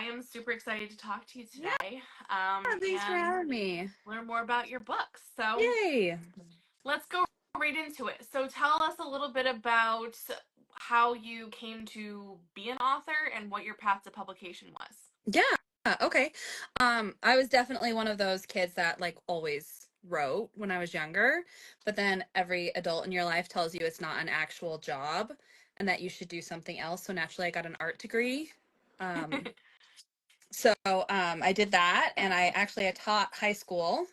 I am super excited to talk to you today. Thanks for having me. Learn more about your books. So Yay. let's go right into it. So tell us a little bit about how you came to be an author and what your path to publication was. Yeah, okay. I was definitely one of those kids that like always wrote when I was younger, but then every adult in your life tells you it's not an actual job and that you should do something else. So naturally I got an art degree. Um, I did that, and I taught high school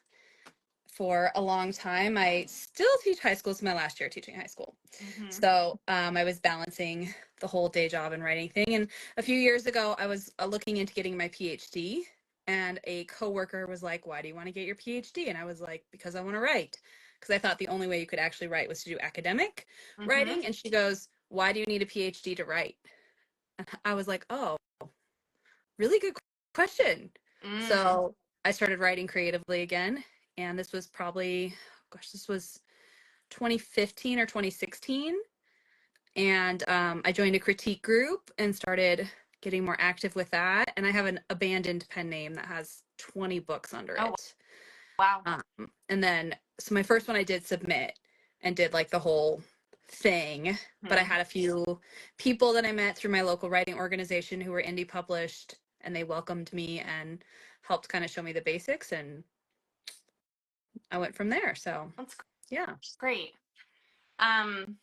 for a long time. I still teach high school. It's my last year teaching high school. Mm-hmm. I was balancing the whole day job and writing thing. And a few years ago, I was looking into getting my PhD. And a coworker was like, "Why do you want to get your PhD?" And I was like, "Because I want to write." Because I thought the only way you could actually write was to do academic Mm-hmm. writing. And she goes, "Why do you need a PhD to write?" And I was like, "Oh, really good question." Mm. So I started writing creatively again. And this was probably, this was 2015 or 2016. And I joined a critique group and started getting more active with that. And I have an abandoned pen name that has 20 books under Oh, it. wow. So my first one I did submit and did like the whole thing. But I Mm-hmm. had a few people that I met through my local writing organization who were indie published, and they welcomed me and helped kind of show me the basics. And I went from there. So, That's yeah. great. Um,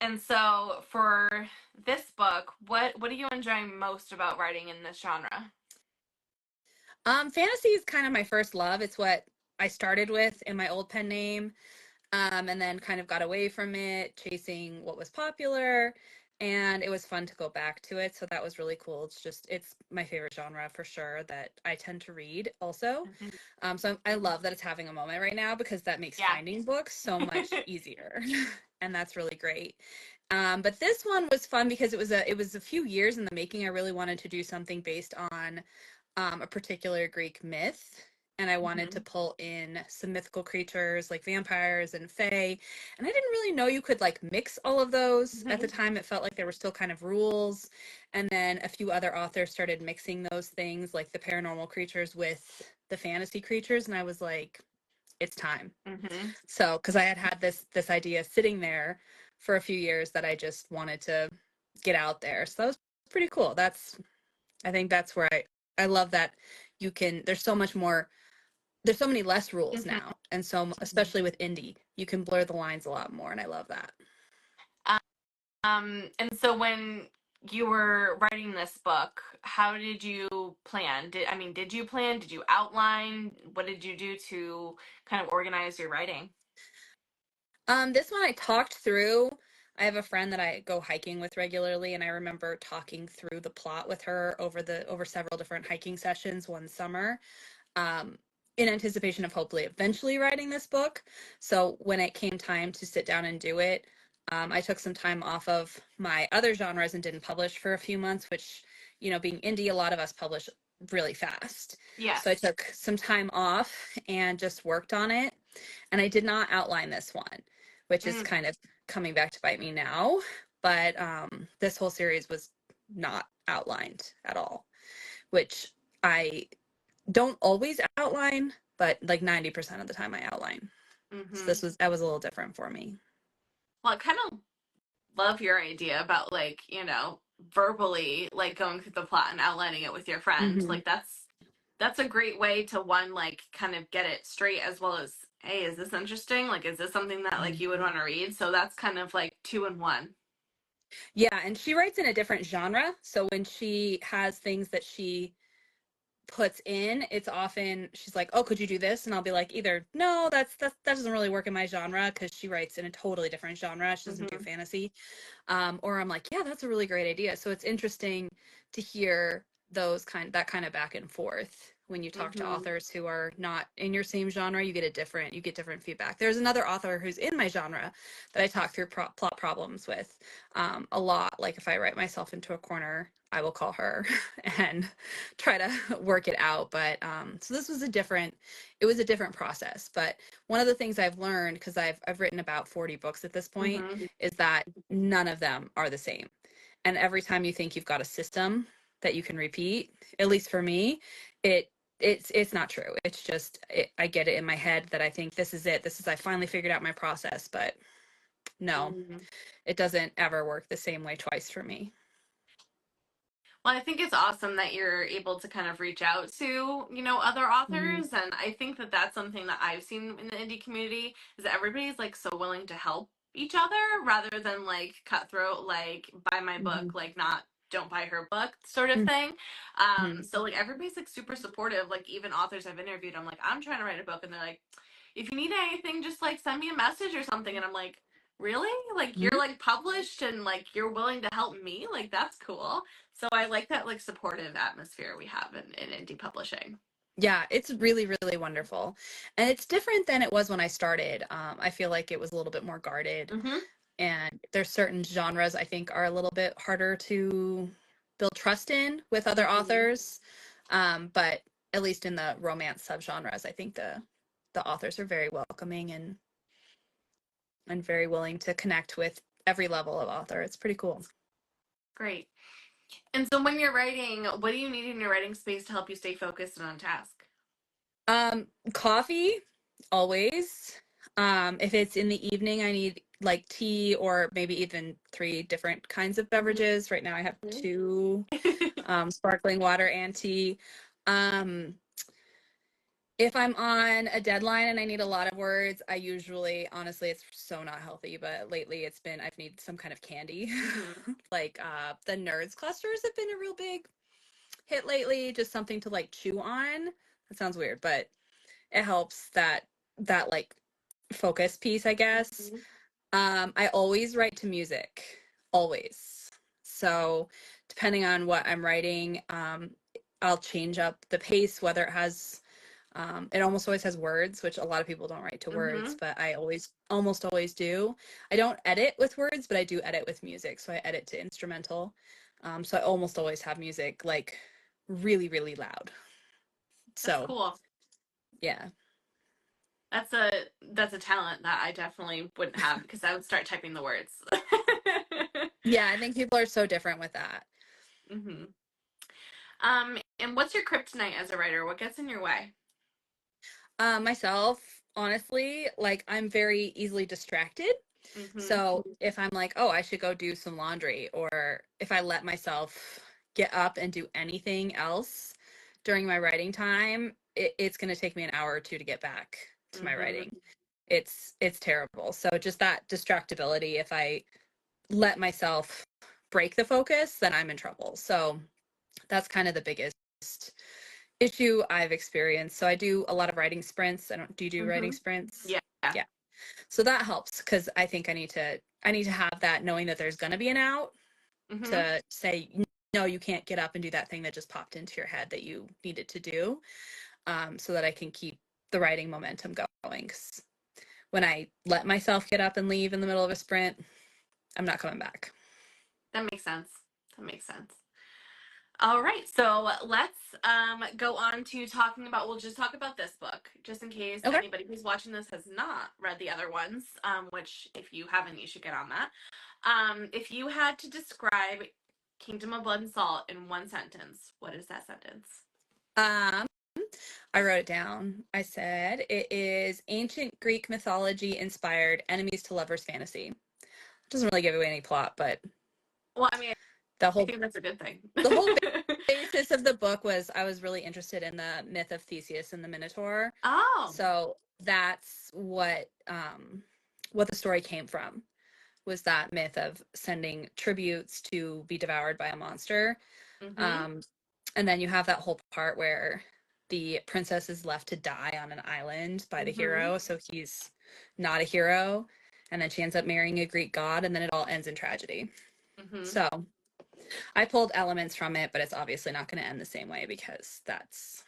and so for this book, what do you enjoy most about writing in this genre? Fantasy is kind of my first love. It's what I started with in my old pen name, and then kind of got away from it, chasing what was popular. And it was fun to go back to it. So that was really cool. It's my favorite genre for sure that I tend to read also. Mm-hmm. I love that it's having a moment right now because that makes Yeah. finding books so much easier. And that's really great. But this one was fun because it was a few years in the making. I really wanted to do something based on a particular Greek myth. And I wanted Mm-hmm. to pull in some mythical creatures like vampires and fae. And I didn't really know you could like mix all of those. At the Mm-hmm. time, it felt like there were still kind of rules. And then a few other authors started mixing those things, like the paranormal creatures with the fantasy creatures. And I was like, it's time. Mm-hmm. So, because I had had this idea sitting there for a few years that I just wanted to get out there. So that was pretty cool. I think that's where I love that you can, there's so many less rules Mm-hmm. now. And so, especially with indie, you can blur the lines a lot more. And I love that. And so when you were writing this book, how did you plan? Did you plan? Did you outline? What did you do to kind of organize your writing? This one I talked through. I have a friend that I go hiking with regularly, and I remember talking through the plot with her over several different hiking sessions one summer. Um, in anticipation of hopefully eventually writing this book. So when it came time to sit down and do it, I took some time off of my other genres and didn't publish for a few months, which, being indie, a lot of us publish really fast. Yes. So I took some time off and just worked on it. And I did not outline this one, which is Mm, kind of coming back to bite me now. But this whole series was not outlined at all, which I don't always outline, but like 90% of the time I outline. So mm-hmm. that was a little different for me. Well, I kind of love your idea about verbally going through the plot and outlining it with your friend. Hmm. That's a great way to one kind of get it straight as well as, hey, is this interesting? Like, is this something that you would want to read? So that's kind of like two in one. Yeah, and she writes in a different genre. So when she has things that she puts in, it's often she's like, "Oh, could you do this?" And I'll be like, either no, that doesn't really work in my genre because she writes in a totally different genre. She doesn't do Mm-hmm. fantasy. Or I'm like, yeah, that's a really great idea. So it's interesting to hear that kind of back and forth when you talk to Mm-hmm. authors who are not in your same genre. You get different feedback. There's another author who's in my genre that I talk through plot problems with a lot. Like if I write myself into a corner, I will call her and try to work it out. But so it was a different process. But one of the things I've learned, because I've written about 40 books at this point, Mm-hmm. is that none of them are the same. And every time you think you've got a system, that you can repeat. At least for me, it's not true. It's just I get it in my head that I think this is it. This is I finally figured out my process, but no, Mhm. it doesn't ever work the same way twice for me. Well, I think it's awesome that you're able to kind of reach out to, other Mhm. authors. And I think that that's something that I've seen in the indie community is that everybody's like so willing to help each other rather than like cutthroat, like buy my book, Mhm. like not don't buy her book sort of thing. Mhm. So like everybody's like super supportive. Like even authors I've interviewed, I'm like, I'm trying to write a book, and they're like, if you need anything, just like send me a message or something. And I'm like, really? Like you're Mhm. like published and like you're willing to help me? Like that's cool. So I like that like supportive atmosphere we have in indie publishing. Yeah, it's really, really wonderful. And it's different than it was when I started. I feel like it was a little bit more guarded. Mm-hmm. And there's certain genres I think are a little bit harder to build trust in with other Mm-hmm. authors. But at least in the romance subgenres, I think the authors are very welcoming and very willing to connect with every level of author. It's pretty cool. Great. And so when you're writing, what do you need in your writing space to help you stay focused and on task? Coffee, always. If it's in the evening, I need like tea or maybe even three different kinds of beverages. Right now I have two, sparkling water and tea. Um, if I'm on a deadline and I need a lot of words, I usually, honestly, it's so not healthy, but lately I've needed some kind of candy. Mm-hmm. Like the Nerds clusters have been a real big hit lately, just something to like chew on. That sounds weird, but it helps that like focus piece, I guess. Mm-hmm. I always write to music, always. So depending on what I'm writing, I'll change up the pace, whether it has it almost always has words, which a lot of people don't write to Mm-hmm. words, but I almost always do. I don't edit with words, but I do edit with music. So I edit to instrumental. So I almost always have music like really, really loud. That's So cool. yeah. That's a talent that I definitely wouldn't have because I would start typing the words. Yeah, I think people are so different with that. Mm-hmm. And what's your kryptonite as a writer? What gets in your way? Myself, honestly, like I'm very easily distracted. Mm-hmm. So if I'm like, oh, I should go do some laundry, or if I let myself get up and do anything else during my writing time, it's going to take me an hour or two to get back to my Mm-hmm. writing. It's terrible. So just that distractibility, if I let myself break the focus, then I'm in trouble. So that's kind of the biggest issue I've experienced. So I do a lot of writing sprints. I don't do you do Mm-hmm. writing sprints? Yeah. Yeah. So that helps because I think I need to have that knowing that there's gonna be an out Mm-hmm. to say no, you can't get up and do that thing that just popped into your head that you needed to do, so that I can keep the writing momentum going. 'Cause when I let myself get up and leave in the middle of a sprint, I'm not coming back. That makes sense. That makes sense. All right, so let's go on to talking about. We'll just talk about this book, just in case Okay. anybody who's watching this has not read the other ones. Which, if you haven't, you should get on that. If you had to describe Kingdom of Blood and Salt in one sentence, what is that sentence? Um, I wrote it down. I said it is ancient Greek mythology inspired enemies to lovers fantasy. Doesn't really give away any plot, but Well, I mean, the I whole think that's a good thing. the whole basis of the book was I was really interested in the myth of Theseus and the Minotaur. Oh. So that's what the story came from, was that myth of sending tributes to be devoured by a monster. Mm-hmm. Um, and then you have that whole part where the princess is left to die on an island by the Mm-hmm. hero, so he's not a hero. And then she ends up marrying a Greek god, and then it all ends in tragedy. Mm-hmm. So I pulled elements from it, but it's obviously not going to end the same way because that's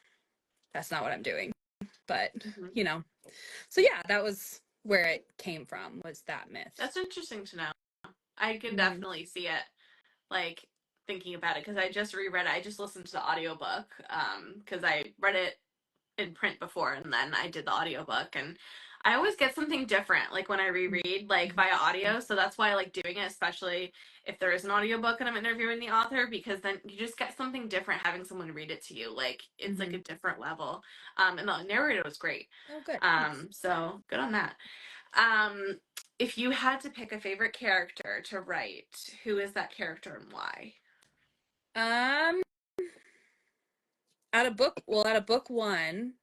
not what I'm doing. But, Mm-hmm. you know. So yeah, that was where it came from, was that myth. That's interesting to know. I can Mm-hmm. definitely see it, like thinking about it, because I just reread it. I just listened to the audiobook because I read it in print before and then I did the audiobook, and I always get something different, like when I reread, like via audio. So that's why I like doing it, especially if there is an audiobook and I'm interviewing the author, because then you just get something different having someone read it to you. Like it's like a different level. And the narrator was great. Oh, good. Thanks. So good on that. Um, if you had to pick a favorite character to write, who is that character and why? Um, out of book one,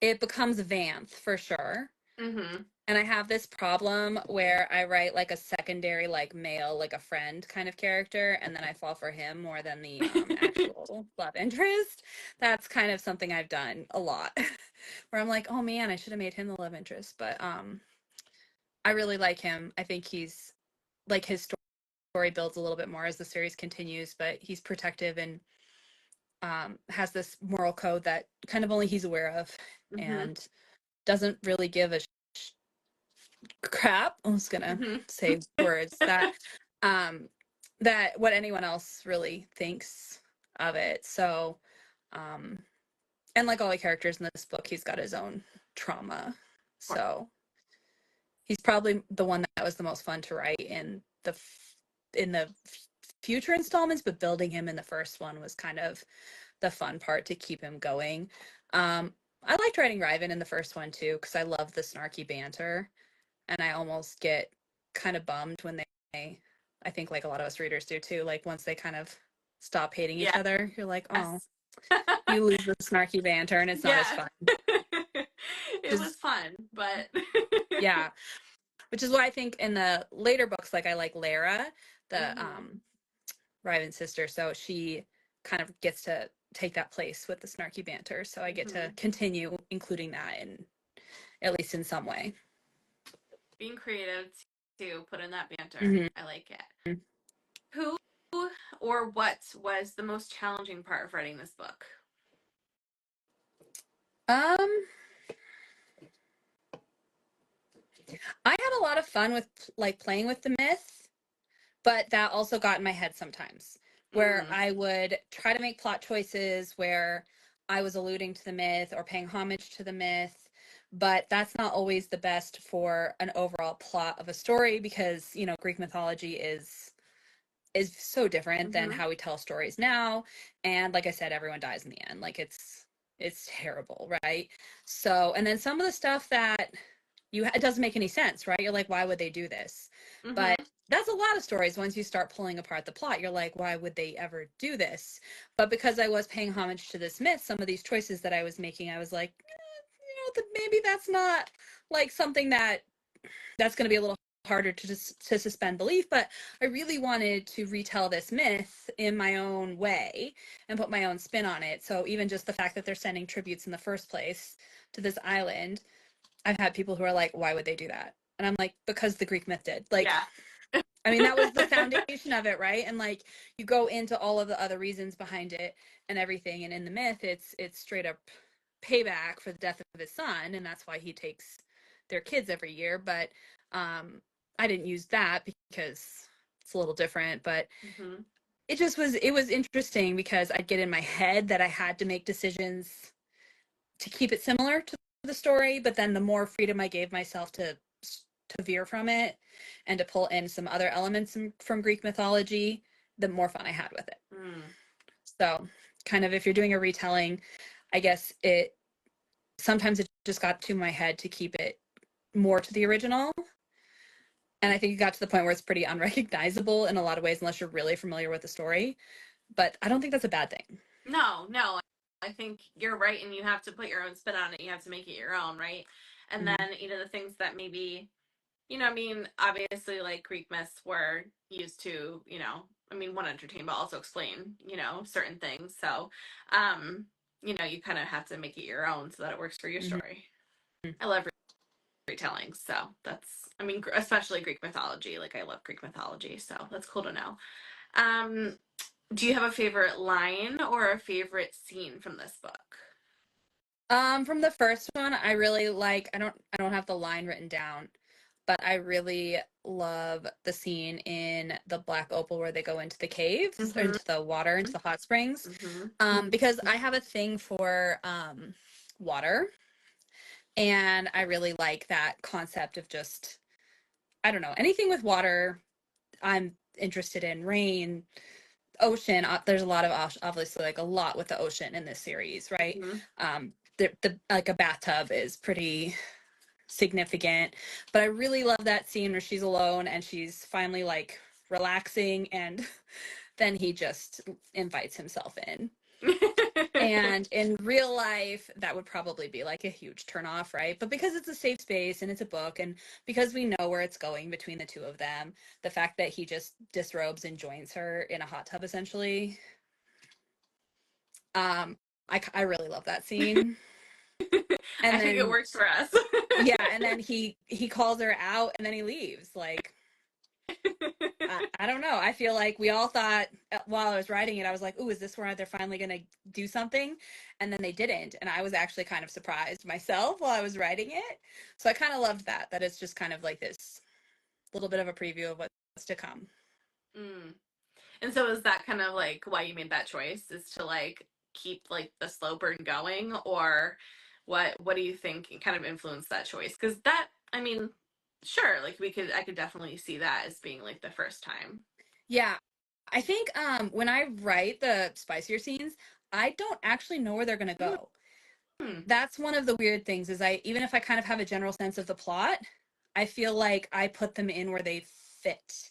it becomes Vanth for sure. Mm-hmm. And I have this problem where I write like a secondary, like male, like a friend kind of character, and then I fall for him more than the actual love interest. That's kind of something I've done a lot, where I'm like, oh man, I should have made him the love interest. But I really like him. I think he's like his story builds a little bit more as the series continues, but he's protective and has this moral code that kind of only he's aware of, Mm-hmm. and doesn't really give a crap. I was gonna Mm-hmm. say words that um that what anyone else really thinks of it. So um and like all the characters in this book, he's got his own trauma. So he's probably the one that was the most fun to write in the future installments, but building him in the first one was kind of the fun part to keep him going. I liked writing Ryven in the first one too, because I love the snarky banter, and I almost get kind of bummed when they, I think like a lot of us readers do too, like once they kind of stop hating each Yes. other, you're like, oh, you lose the snarky banter and it's not as Yeah. fun. It was Just fun, but yeah, which is why I think in the later books, like I like Lara, the hmm Ryven's sister, so she kind of gets to take that place with the snarky banter. So I get to hmm continue including that in at least in some way. being creative to put in that banter. Mm-hmm. I like it. Who or what was the most challenging part of writing this book? Um, I had a lot of fun with like playing with the myth, but that also got in my head sometimes where Mm. I would try to make plot choices where I was alluding to the myth or paying homage to the myth, but that's not always the best for an overall plot of a story because, you know, Greek mythology is so different than Mm-hmm. how we tell stories now, and like I said, everyone dies in the end. Like it's terrible, right? So, and then some of the stuff that it doesn't make any sense, right? You're like, why would they do this? But Mm-hmm. that's a lot of stories. Once you start pulling apart the plot, you're like, why would they ever do this? But because I was paying homage to this myth, some of these choices that I was making, I was like, maybe that's not like something that's going to be a little harder to suspend belief, but I really wanted to retell this myth in my own way and put my own spin on it. So even just the fact that they're sending tributes in the first place to this island, I've had people who are like, why would they do that? And I'm like, because the Greek myth did. Like, Yeah. I mean, that was the foundation of it, right? And like you go into all of the other reasons behind it and everything. And in the myth, it's straight up payback for the death of his son, and that's why he takes their kids every year. But I didn't use that because it's a little different. But Mm-hmm. it was interesting because I'd get in my head that I had to make decisions to keep it similar to the story, but then the more freedom I gave myself to veer from it and to pull in some other elements from Greek mythology, the more fun I had with it. Mm. So, kind of if you're doing a retelling, I guess it sometimes it just got to my head to keep it more to the original. And I think it got to the point where it's pretty unrecognizable in a lot of ways unless you're really familiar with the story. But I don't think that's a bad thing. No, no. I think you're right, and you have to put your own spin on it. You have to make it your own, right? And then, Mm-hmm. the things that maybe, I mean, obviously, like Greek myths were used to, one, entertain, but also explain, certain things. So, you kind of have to make it your own so that it works for your Mm-hmm. story. I love retellings, so that's, especially Greek mythology. Like, I love Greek mythology, so that's cool to know. Um, do you have a favorite line or a favorite scene from this book? From the first one, I really like, I don't have the line written down, but I really love the scene in the Black Opal where they go into the caves or Mm-hmm. into the water, into the hot springs. Mm-hmm. Because I have a thing for water. And I really like that concept of just, I don't know, anything with water I'm interested in. Rain, ocean. There's a lot of, obviously, like a lot with the ocean in this series, right? The like a bathtub is pretty significant, but I really love that scene where she's alone and she's finally like relaxing, and then he just invites himself in. And in real life, that would probably be like a huge turnoff, right? But because it's a safe space and it's a book, and because we know where it's going between the two of them, the fact that he just disrobes and joins her in a hot tub, essentially, I really love that scene. And I think it works for us. Yeah, and then he calls her out and then he leaves. Like, I don't know. I feel like we all thought while I was writing it, I was like, "Ooh, is this where they're finally going to do something?" And then they didn't, and I was actually kind of surprised myself while I was writing it. So I kind of loved that it's just kind of like this little bit of a preview of what's to come. And so is that kind of like why you made that choice, is to like keep like the slow burn going, or what do you think kind of influenced that choice? Because that, I mean, sure, like I could definitely see that as being like the first time. Yeah, I think when I write the spicier scenes, I don't actually know where they're going to go. That's one of the weird things, is even if I kind of have a general sense of the plot, I feel like I put them in where they fit.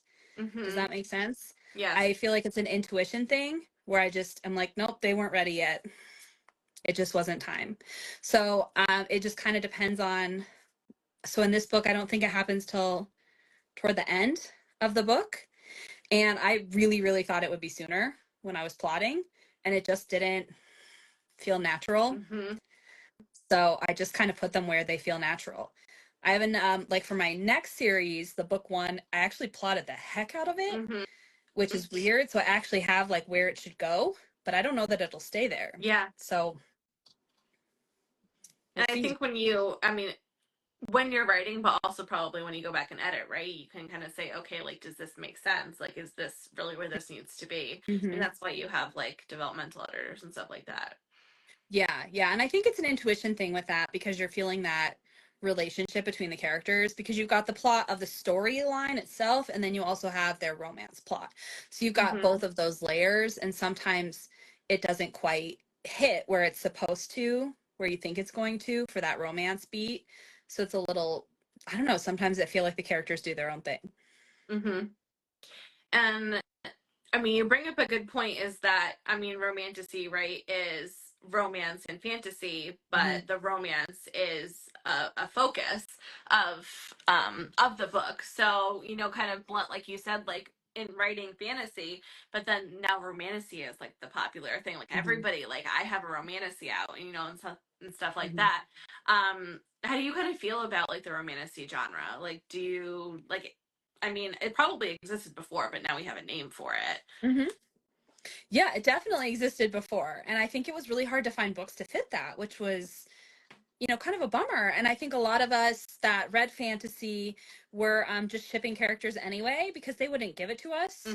Does that make sense? Yes. I feel like it's an intuition thing where I'm like, nope, they weren't ready yet. It just wasn't time. So it just kind of depends on. So in this book, I don't think it happens till toward the end of the book. And I really, really thought it would be sooner when I was plotting, and it just didn't feel natural. So I just kind of put them where they feel natural. I haven't, like for my next series, the book one, I actually plotted the heck out of it, which is weird. So I actually have like where it should go, but I don't know that it'll stay there. Yeah. So. And I think when you're writing, but also probably when you go back and edit, right, you can kind of say, okay, like, does this make sense? Like, is this really where this needs to be? And that's why you have like developmental editors and stuff like that. Yeah. And I think it's an intuition thing with that, because you're feeling that relationship between the characters, because you've got the plot of the storyline itself, and then you also have their romance plot. So you've got both of those layers, and sometimes it doesn't quite hit where it's supposed to, where you think it's going to, for that romance beat. So it's a little, I don't know, sometimes I feel like the characters do their own thing. And I mean, you bring up a good point, is that, I mean, romantasy, right, is romance and fantasy, but the romance is a focus of the book. So, kind of blunt, like you said, like in writing fantasy, but then now romantasy is like the popular thing. Like everybody, like I have a romantasy out, and stuff like that. How do you kind of feel about like the romantasy genre? Like, do you like? I mean, it probably existed before, but now we have a name for it. Yeah, it definitely existed before. And I think it was really hard to find books to fit that, which was, kind of a bummer. And I think a lot of us that read fantasy were just shipping characters anyway, because they wouldn't give it to us,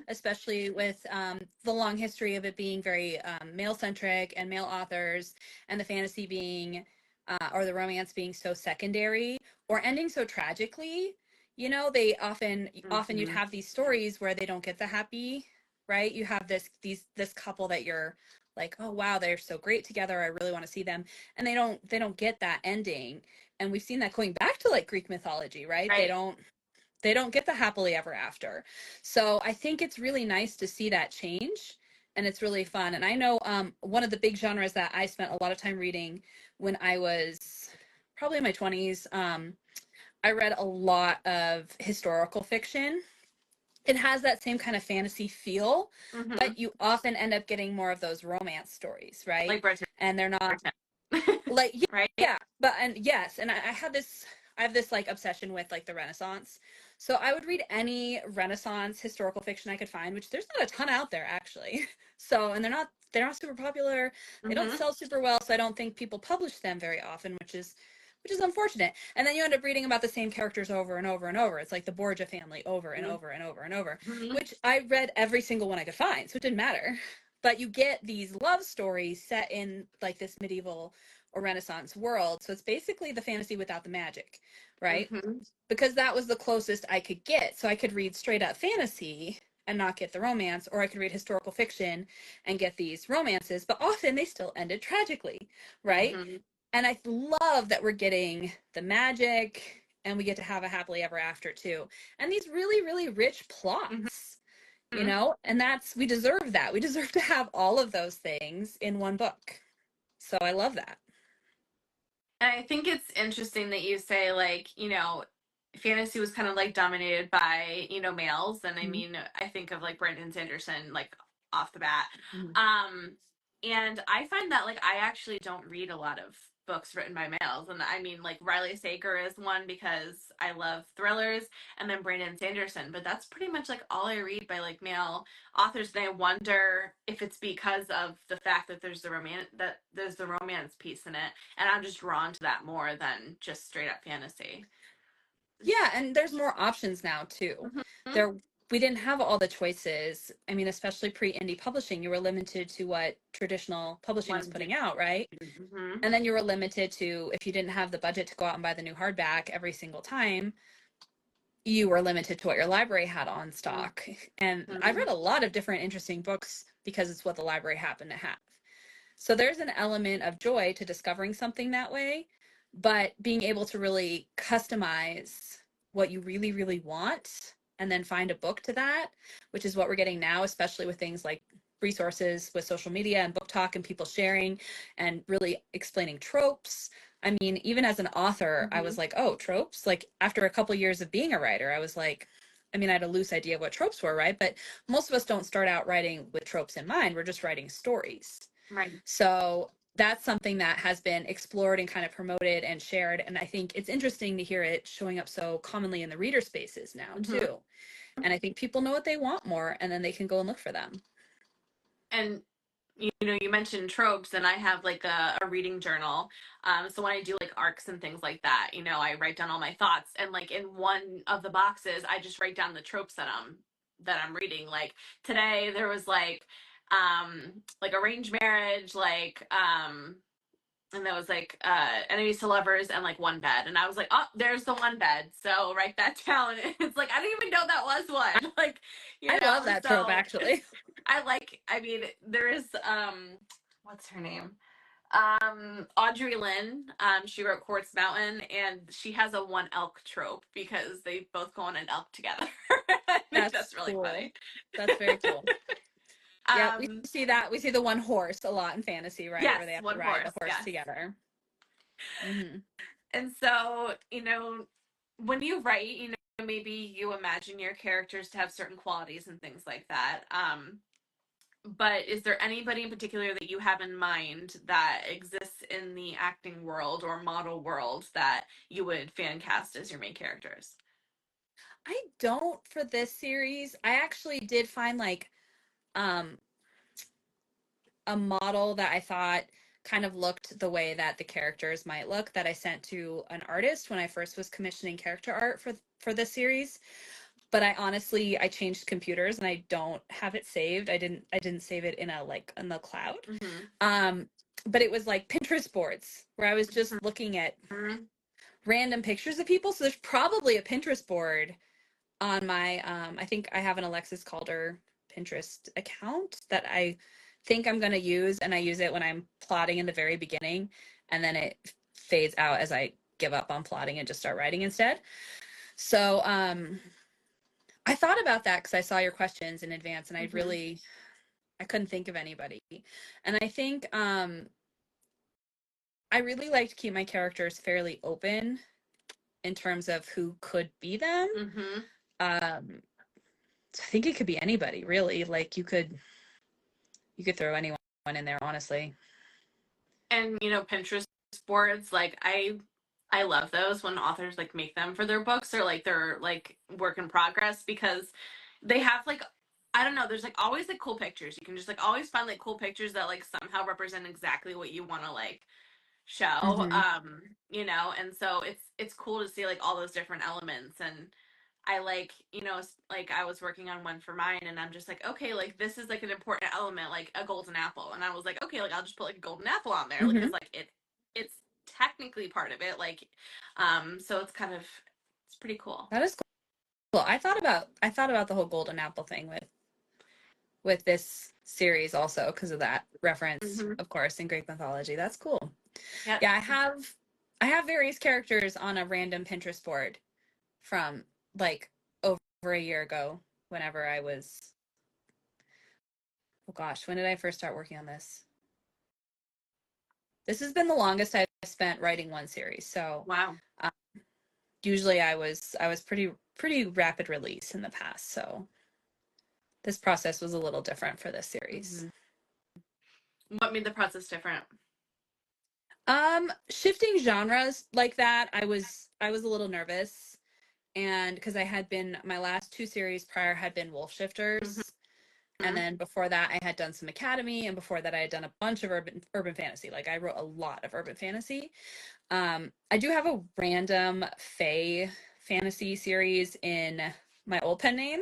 especially with the long history of it being very male-centric and male authors, and the fantasy being, or the romance being so secondary or ending so tragically. They often you'd have these stories where they don't get the happy, right? You have this couple that you're like, oh wow, they're so great together, I really want to see them, and they don't get that ending. And we've seen that going back to like Greek mythology, right? They don't get the happily ever after. So I think it's really nice to see that change, and it's really fun. And I know one of the big genres that I spent a lot of time reading when I was probably in my 20s, I read a lot of historical fiction. It has that same kind of fantasy feel, but you often end up getting more of those romance stories, right? Like Britain. And they're not like, yeah, right? Yeah, but and yes, and I have this like obsession with like the Renaissance. So I would read any Renaissance historical fiction I could find, which there's not a ton out there actually. So, and they're not super popular. They don't sell super well, so I don't think people publish them very often, which is unfortunate. And then you end up reading about the same characters over and over and over. It's like the Borgia family over and over and over and over, which I read every single one I could find, so it didn't matter. But you get these love stories set in like this medieval or Renaissance world. So it's basically the fantasy without the magic, right? Mm-hmm. Because that was the closest I could get. So I could read straight up fantasy and not get the romance, or I could read historical fiction and get these romances, but often they still ended tragically, right? Mm-hmm. And I love that we're getting the magic and we get to have a happily ever after too. And these really, really rich plots, you Mm-hmm. know, and we deserve that. We deserve to have all of those things in one book. So I love that. And I think it's interesting that you say, like, fantasy was kind of like dominated by, males. And I Mhm. mean, I think of like Brandon Sanderson, like off the bat. Mhm. Um, and I find that like I actually don't read a lot of books written by males. And I mean, like Riley Sager is one because I love thrillers, and then Brandon Sanderson. But that's pretty much like all I read by like male authors, and I wonder if it's because of the fact that there's the romance piece in it, and I'm just drawn to that more than just straight up fantasy. Yeah, and there's more options now too. Mm-hmm. There we didn't have all the choices. I mean, especially pre-indie publishing, you were limited to what traditional publishing was One do. putting out, right? Mm-hmm. And then you were limited to, if you didn't have the budget to go out and buy the new hardback every single time, you were limited to what your library had on stock. And I've Mm-hmm. read a lot of different interesting books because it's what the library happened to have. So there's an element of joy to discovering something that way, but being able to really customize what you really, really want and then find a book to that, which is what we're getting now, especially with things like resources with social media and book talk and people sharing and really explaining tropes. I mean, even as an author, I Mm-hmm. was like, oh, tropes? Like after a couple years of being a writer, I was like, I mean, I had a loose idea of what tropes were, right? But most of us don't start out writing with tropes in mind. We're just writing stories. Right. So that's something that has been explored and kind of promoted and shared. And I think it's interesting to hear it showing up so commonly in the reader spaces now, Mm-hmm. too. And I think people know what they want more, and then they can go and look for them. And you mentioned tropes, and I have like a reading journal. So when I do like arcs and things like that, I write down all my thoughts, and like in one of the boxes, I just write down the tropes that I'm reading. Like today, there was like arranged marriage, and there was like enemies to lovers and like one bed, and I was like, oh, there's the one bed, so write that down. It's like I didn't even know that was one. Like, I love that trope, so actually. I mean, there is what's her name, Audrey Lynn. She wrote Quartz Mountain, and she has a one elk trope because they both go on an elk together. I think That's that's really cool. funny. That's very cool. Yeah, we um see that. We see the one horse a lot in fantasy, right? yes, Where they have to one ride horse, the horse yes. together. Hmm. And so, when you write, maybe you imagine your characters to have certain qualities and things like that. But is there anybody in particular that you have in mind that exists in the acting world or model world that you would fan cast as your main characters? I don't for this series. I actually did find like um a model that I thought kind of looked the way that the characters might look that I sent to an artist when I first was commissioning character art for this series. But I changed computers and I don't have it saved. I didn't save it in a like in the cloud. Mm-hmm. Um but it was like Pinterest boards where I was just looking at Mm-hmm. random pictures of people. So there's probably a Pinterest board on my I think I have an Alexis Calder Pinterest account that I think I'm going to use, and I use it when I'm plotting in the very beginning, and then it fades out as I give up on plotting and just start writing instead. So I thought about that because I saw your questions in advance, and Mm-hmm. I couldn't think of anybody. And I think I really like to keep my characters fairly open in terms of who could be them. Mm-hmm. um I think it could be anybody, really. Like you could throw anyone in there, honestly. And Pinterest boards, like I love those when authors like make them for their books or like their like work in progress, because they have like, I don't know, there's like always like cool pictures. You can just like always find like cool pictures that like somehow represent exactly what you want to like show. Hmm. And so it's cool to see like all those different elements. And I like, like I was working on one for mine, and I'm just like, okay, like this is like an important element, like a golden apple. And I was like, okay, like I'll just put like a golden apple on there Hmm. because like it it's technically part of it. Like, so it's kind of, it's pretty cool. That is cool. I thought about the whole golden apple thing with this series also because of that reference, Mm-hmm. of course, in Greek mythology. That's cool. Yep. Yeah, I have various characters on a random Pinterest board from like over a year ago whenever I was, oh gosh, when did I first start working on this? This has been the longest I've spent writing one series. So Wow. um, usually I was pretty rapid release in the past. So this process was a little different for this series. Mm-hmm. What made the process different? Shifting genres like that, I was a little nervous, and because I had been my last two series prior had been Wolf Shifters, and Mm-hmm. then before that I had done some academy, and before that I had done a bunch of urban fantasy. Like I wrote a lot of urban fantasy. I do have a random fae fantasy series in my old pen name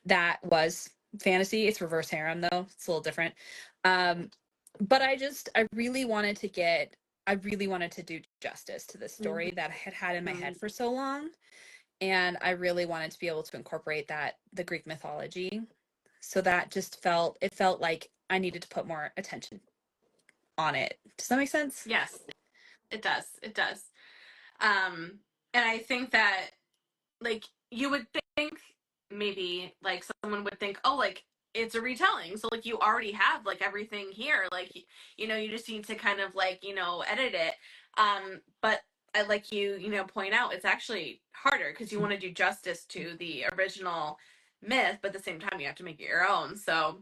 that was fantasy. It's reverse harem though. It's a little different. Um, but I really wanted to do justice to this story that I had had in my Mm-hmm. head for so long. And I really wanted to be able to incorporate the Greek mythology. So that it felt like I needed to put more attention on it. Does that make sense? Yes, it does. It does. And I think that like you would think maybe like someone would think, oh, like it's a retelling, so like you already have like everything here, like you just need to kind of like edit it. But I like point out it's actually harder because you want to do justice to the original myth, but at the same time you have to make it your own. So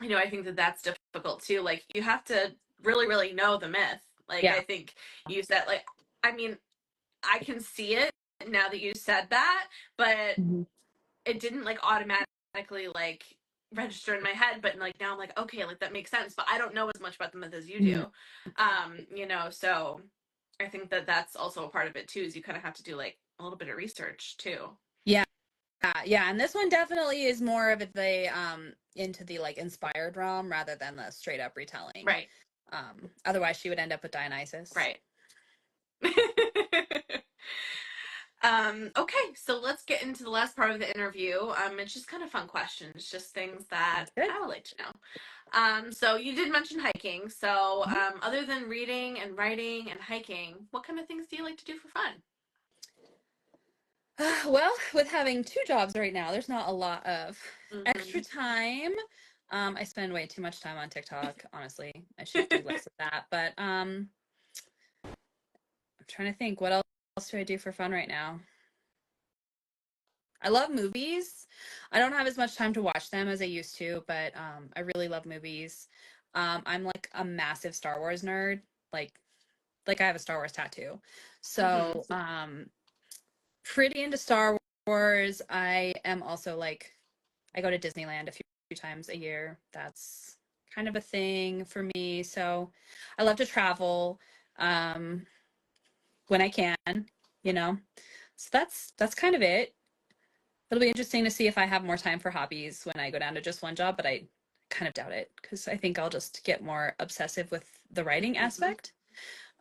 I think that that's difficult too. Like you have to really really know the myth. Like I Yeah. think you said, like, I mean, I can see it now that you said that, but Mhm. it didn't like automatically like register in my head. But like now I'm like, okay, like that makes sense. But I don't know as much about the myth as you Mhm. do. So I think that that's also a part of it too. Is you kind of have to do like a little bit of research too. Yeah. Yeah, and this one definitely is more of the into the like inspired realm rather than the straight up retelling. Right. Otherwise she would end up with Dionysus. Right. Okay, so let's get into the last part of the interview. It's just kind of fun questions, just things that Sounds good. I would like to know. So you did mention hiking. So, Mhm. other than reading and writing and hiking, what kind of things do you like to do for fun? Well, with having two jobs right now, there's not a lot of extra Mm-hmm. time. I spend way too much time on TikTok, honestly. I should do less of that, but I'm trying to think what else do I do for fun right now? I love movies. I don't have as much time to watch them as I used to, but I really love movies. I'm like a massive Star Wars nerd. Like I have a Star Wars tattoo. Mm-hmm. So, pretty into Star Wars. I am also like I go to Disneyland a few times a year. That's kind of a thing for me. So, I love to travel when I can, you know. So that's kind of it. It'll be interesting to see if I have more time for hobbies when I go down to just one job, but I kind of doubt it because I think I'll just get more obsessive with the writing Mm-hmm. aspect.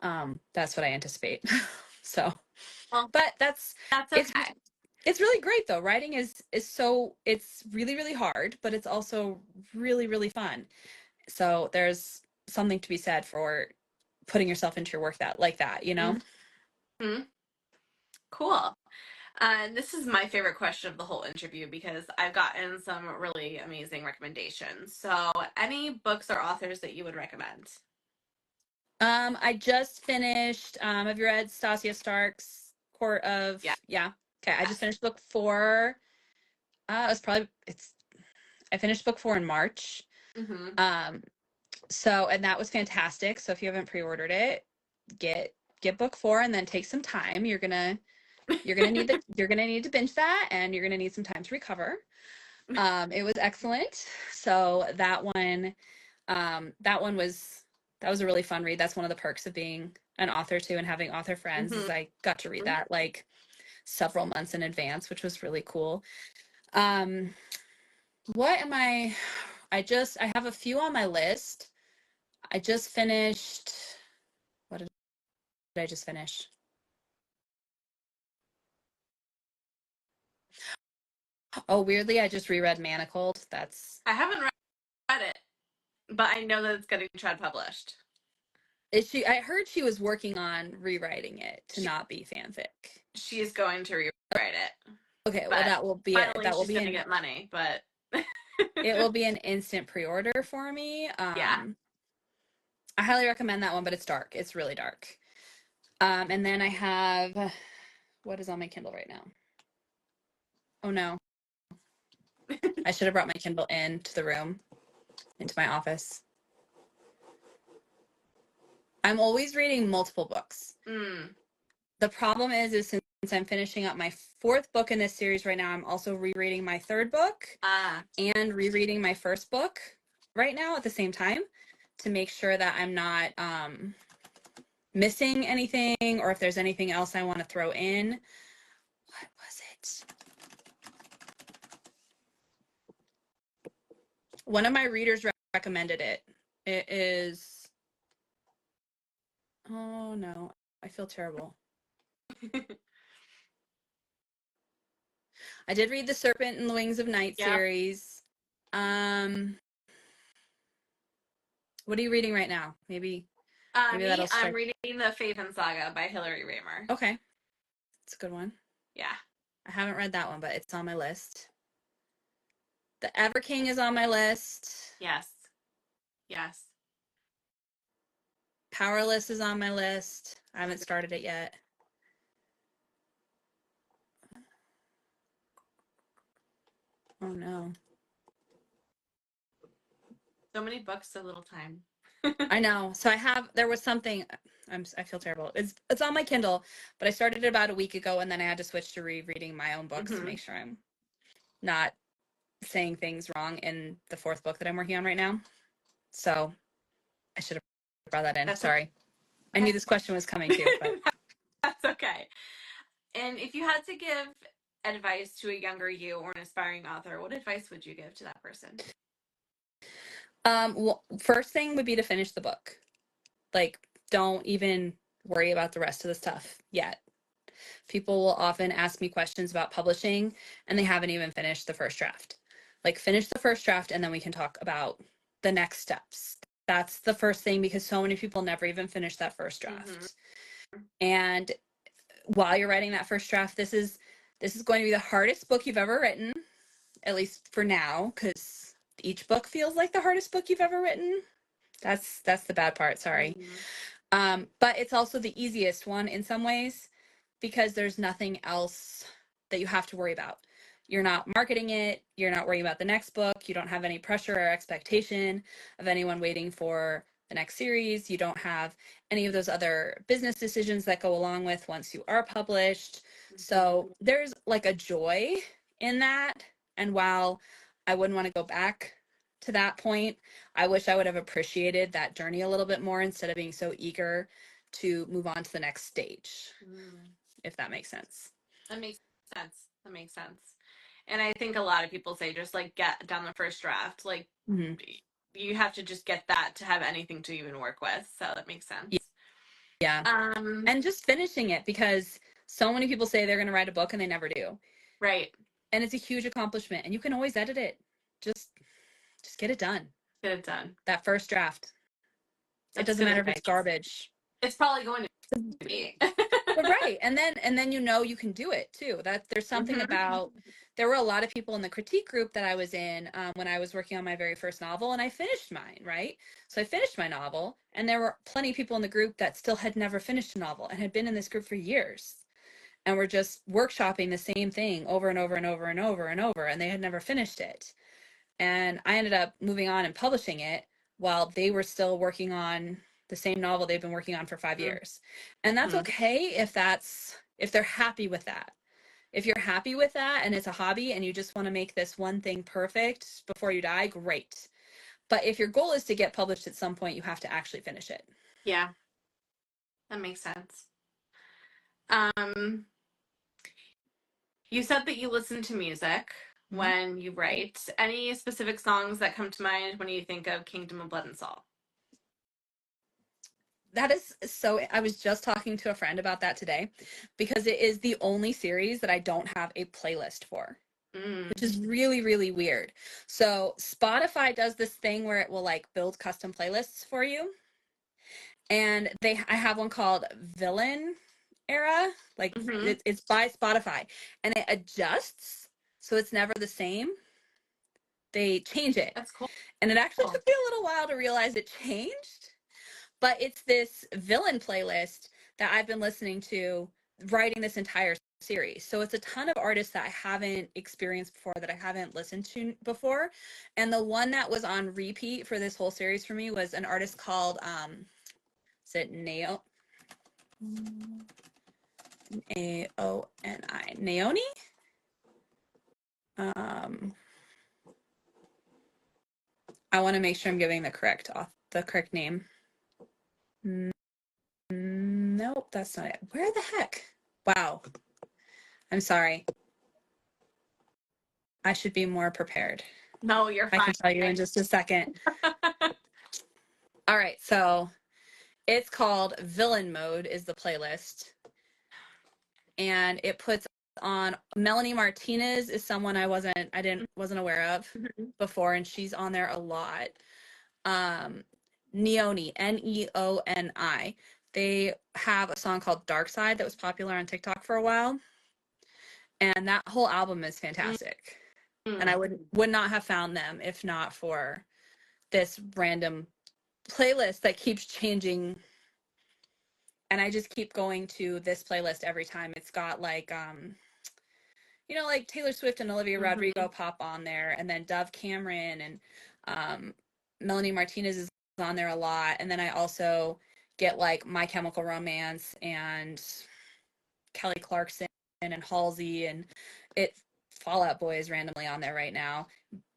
That's what I anticipate. So, Well, but that's it's okay. it's really great though. Writing is so it's really really hard, but it's also really really fun. So there's something to be said for putting yourself into your work that like that, you know? Mm-hmm. Cool. And this is my favorite question of the whole interview because I've gotten some really amazing recommendations. So, any books or authors that you would recommend? I just finished. Have you read Stasia Stark's Court of? Yes. Yeah. Okay. I just finished book four. It's. I finished book four in March. Mm-hmm. Um. So and that was fantastic. So if you haven't pre-ordered it, get book four and then take some time. You're gonna need to binge that and you're gonna need some time to recover. It was excellent. So that was a really fun read. That's one of the perks of being an author too and having author friends is Mm-hmm. I got to read that like several months in advance, which was really cool. Um, what am I have a few on my list. I just finished, what did I just finish? Oh, weirdly, I just reread Manacled. I haven't read it, but I know that it's getting trad published. I heard she was working on rewriting it to not be fanfic. She is going to rewrite it. Okay, well that will be finally that will she's be gonna get money, but it will be an instant pre-order for me. Yeah. I highly recommend that one, but it's dark. It's really dark. And then I have, what is on my Kindle right now? Oh no. I should have brought my Kindle into the room, into my office. I'm always reading multiple books. The problem is since I'm finishing up my 4th book in this series right now, I'm also rereading my 3rd book and rereading my 1st book right now at the same time to make sure that I'm not missing anything, or if there's anything else I want to throw in. What was it? One of my readers recommended it. It is, oh no, I feel terrible. I did read the Serpent and the Wings of Night series. What are you reading right now? Maybe that'll start. I'm reading the Faven Saga by Hilary Raymer. Okay. It's a good one. Yeah. I haven't read that one, but it's on my list. The Ever King is on my list. Yes. Powerless is on my list. I haven't started it yet. Oh no. So many books, so little time. I know. So there was something, I feel terrible. It's on my Kindle, but I started it about a week ago, and then I had to switch to rereading my own books to make sure I'm not saying things wrong in the 4th book that I'm working on right now. So I should have brought that in. That's Sorry. Okay. I knew this question was coming too, but that's okay. And if you had to give advice to a younger you or an aspiring author, what advice would you give to that person? Well, first thing would be to finish the book. Like, don't even worry about the rest of the stuff yet. People will often ask me questions about publishing, and they haven't even finished the first draft. Like, finish the first draft, and then we can talk about the next steps. That's the first thing, because so many people never even finish that first draft. And while you're writing that first draft, this is going to be the hardest book you've ever written, at least for now, because each book feels like the hardest book you've ever written. That's the bad part, sorry. But it's also the easiest one in some ways, because there's nothing else that you have to worry about. You're not marketing it. You're not worrying about the next book. You don't have any pressure or expectation of anyone waiting for the next series. You don't have any of those other business decisions that go along with once you are published. So there's like a joy in that. And while I wouldn't want to go back to that point, I wish I would have appreciated that journey a little bit more instead of being so eager to move on to the next stage, if that makes sense. That makes sense. And I think a lot of people say just like get down the first draft. Like you have to just get that to have anything to even work with. So that makes sense. Yeah. And just finishing it, because so many people say they're going to write a book and they never do. Right. And it's a huge accomplishment, and you can always edit it. Just get it done. Get it done. That first draft. It doesn't matter if it's garbage. It's probably going to be. Right. And then you can do it too. That there's something about, there were a lot of people in the critique group that I was in when I was working on my very first novel, and I finished mine, right? So I finished my novel, and there were plenty of people in the group that still had never finished a novel and had been in this group for years, and were just workshopping the same thing over and over and over and over and over, and they had never finished it. And I ended up moving on and publishing it while they were still working on the same novel they've been working on for 5 years. And that's okay if they're happy with that. If you're happy with that and it's a hobby and you just want to make this one thing perfect before you die, great. But if your goal is to get published at some point, you have to actually finish it. Yeah. That makes sense. You said that you listen to music when you write. Any specific songs that come to mind when you think of Kingdom of Blood and Salt? That is so, I was just talking to a friend about that today because it is the only series that I don't have a playlist for, which is really, really weird. So Spotify does this thing where it will like build custom playlists for you. And I have one called Villain Era, like it's by Spotify, and it adjusts, so it's never the same. They change it. That's cool. And it actually took me a little while to realize it changed. But it's this villain playlist that I've been listening to, writing this entire series. So it's a ton of artists that I haven't experienced before, that I haven't listened to before. And the one that was on repeat for this whole series for me was an artist called, is it Aoni? Naoni? I want to make sure I'm giving the correct name. Nope, that's not it. Where the heck? Wow. I'm sorry. I should be more prepared. No, you're fine. I can tell you in just a second. All right, so it's called Villain Mode is the playlist. And it puts on Melanie Martinez is someone I wasn't aware of before, and she's on there a lot. Neoni, Neoni. They have a song called Dark Side that was popular on TikTok for a while. And that whole album is fantastic. And I would not have found them if not for this random playlist that keeps changing. And I just keep going to this playlist every time. It's got like like Taylor Swift and Olivia Rodrigo pop on there, and then Dove Cameron and Melanie Martinez is on there a lot. And then I also get like My Chemical Romance and Kelly Clarkson and Halsey, and Fall Out Boy is randomly on there right now.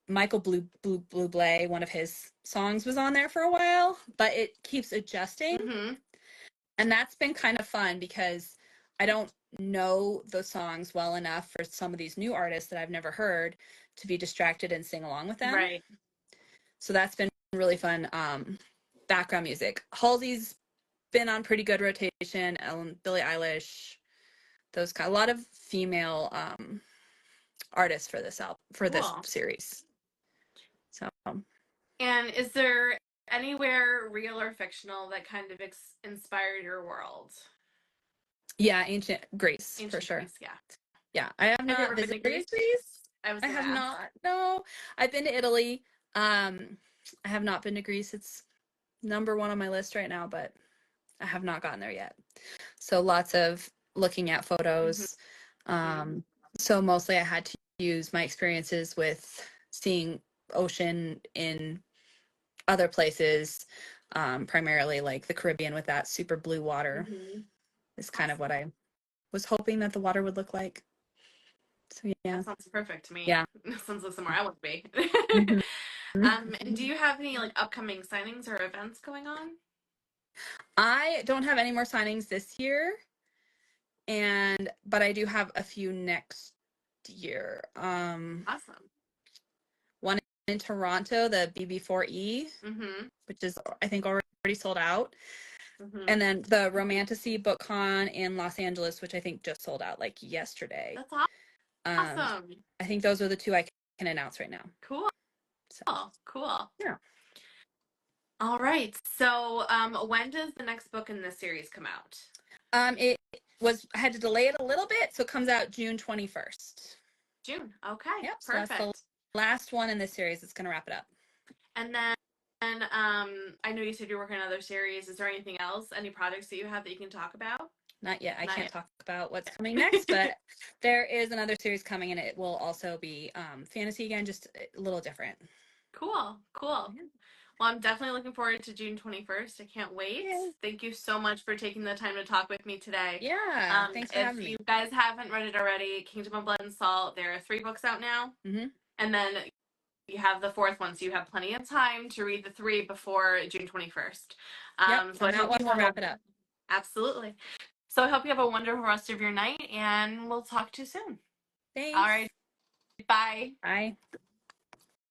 Michael Bublé, one of his songs was on there for a while, but it keeps adjusting. And that's been kind of fun because I don't know those songs well enough for some of these new artists that I've never heard to be distracted and sing along with them. Right. So that's been really fun. Background music. Halsey's been on pretty good rotation. Billie Eilish, a lot of female artists for this this series. So. And is there anywhere real or fictional that kind of inspired your world? Yeah, Ancient Greece, for sure. Greece, yeah. Yeah, I have not visited Greece. I have not. No, I've been to Italy. I have not been to Greece. It's number 1 on my list right now, but I have not gotten there yet. So lots of looking at photos. So mostly I had to use my experiences with seeing ocean in other places, primarily like the Caribbean with that super blue water is kind of what I was hoping that the water would look like. So yeah. That sounds perfect to me. Yeah. That sounds like somewhere I would be. And do you have any like upcoming signings or events going on? I don't have any more signings this year, but I do have a few next year. Awesome. One in Toronto, the BB4E, which is I think already sold out. And then the Romantasy BookCon in Los Angeles, which I think just sold out like yesterday. That's awesome. I think those are the 2 I can announce right now. Cool. So. Cool. Yeah. All right. So when does the next book in this series come out? I had to delay it a little bit, so it comes out June 21st. June. Okay. Yep. Perfect. So that's the last one in this series. It's going to wrap it up. And then I know you said you're working on other series. Is there anything else? Any projects that you have that you can talk about? Not yet. I can't talk about what's coming next, but there is another series coming, and it will also be fantasy again, just a little different. Cool. Yeah. Well, I'm definitely looking forward to June 21st. I can't wait. Yeah. Thank you so much for taking the time to talk with me today. Yeah, thanks for having me. If you guys haven't read it already, Kingdom of Blood and Salt, there are 3 books out now. And then you have the 4th one, so you have plenty of time to read the 3 before June 21st. So I hope you will wrap it up. Absolutely. So I hope you have a wonderful rest of your night, and we'll talk to you soon. Thanks. All right. Bye. Bye.